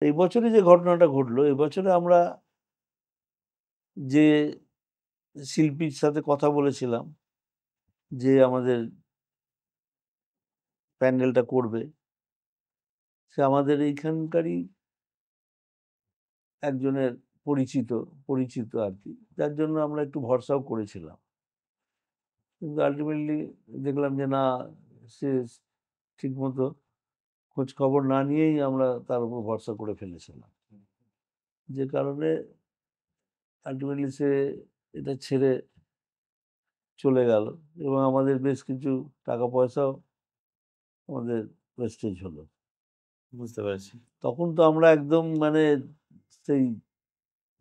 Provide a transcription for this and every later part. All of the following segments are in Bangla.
এই বছরে যে ঘটনাটা ঘটলো, এই বছরে আমরা যে শিল্পীর সাথে কথা বলেছিলাম যে আমাদের প্যান্ডেলটা করবে, সে আমাদের এইখানকারই একজনের পরিচিত আর কি, যার জন্য আমরা একটু ভরসাও করেছিলাম। কিন্তু আলটিমেটলি দেখলাম যে না, সে ঠিকমতো খোঁজ খবর না নিয়েই আমরা তার উপর ভরসা করে ফেলেছিলাম, যে কারণে আলটিমেটলি সে এটা ছেড়ে চলে গেল এবং আমাদের বেশ কিছু টাকা পয়সাও আমাদের ওয়েস্টেজ হলো। বুঝতে পেরেছি। তখন তো আমরা একদম মানে সেই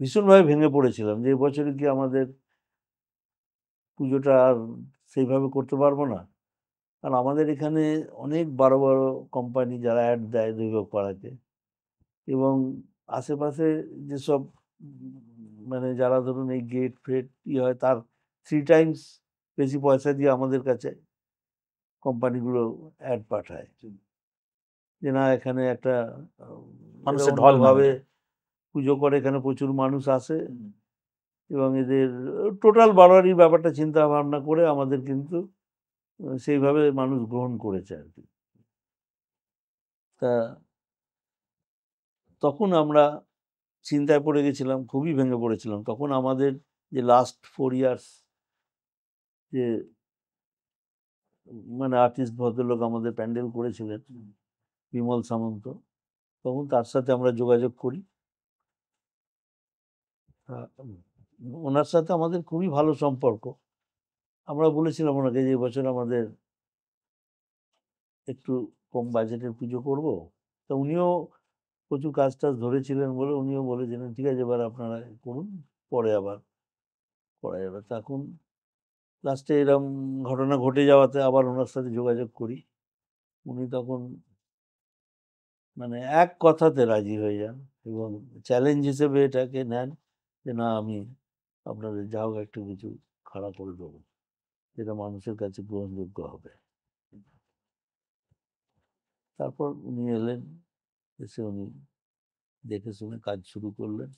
ভীষণভাবে ভেঙে পড়েছিলাম যে এবছরে কি আমাদের পুজোটা আর সেইভাবে করতে পারবো না। আর আমাদের এখানে অনেক বড় বড় কোম্পানি যারা অ্যাড দেয় দৈবক পাড়াতে, এবং আশেপাশে যেসব মানে যারা ধরুন এই গেট ফেট হয় তার 3 টাইমস বেশি পয়সা দিয়ে আমাদের কাছে কোম্পানিগুলো অ্যাড পাঠায় যে না এখানে একটা এরা মানুষের ঢল নামে। অন্যভাবে পুজো করে, এখানে প্রচুর মানুষ আসে এবং এদের টোটাল বাড়াবাড়ির ব্যাপারটা চিন্তা ভাবনা করে আমাদের কিন্তু সেইভাবে মানুষ গ্রহণ করেছে আর কি। তা তখন আমরা চিন্তায় পড়ে গেছিলাম, খুবই ভেঙে পড়েছিলাম। তখন আমাদের যে লাস্ট 4 ইয়ার্স যে মানে আর্টিস্ট ভদ্রলোক আমাদের প্যান্ডেল করেছিলেন, বিমল সামন্ত, তখন তার সাথে আমরা যোগাযোগ করি। ওনার সাথে আমাদের খুবই ভালো সম্পর্ক। আমরা বলেছিলাম ওনাকে যে বছর আমাদের একটু কম বাজেটের পুজো করব। তা উনিও প্রচুর কাজ টাজ ধরেছিলেন বলে উনিও বলেছিলেন ঠিক আছে এবার আপনারা করুন, পরে আবার করা যাবে। তখন লাস্টে এরম ঘটনা ঘটে যাওয়াতে আবার ওনার সাথে যোগাযোগ করি। উনি তখন মানে এক কথাতে রাজি হয়ে যান এবং চ্যালেঞ্জ হিসেবে এটাকে নেন যে না আমি আপনাদের যা হোক একটু কিছু খাড়া করে দেবো, যেটা মানুষের কাছে গ্রহণযোগ্য হবে। তারপর উনি এলেন, এসে উনি দেখে শুনে কাজ শুরু করলেন।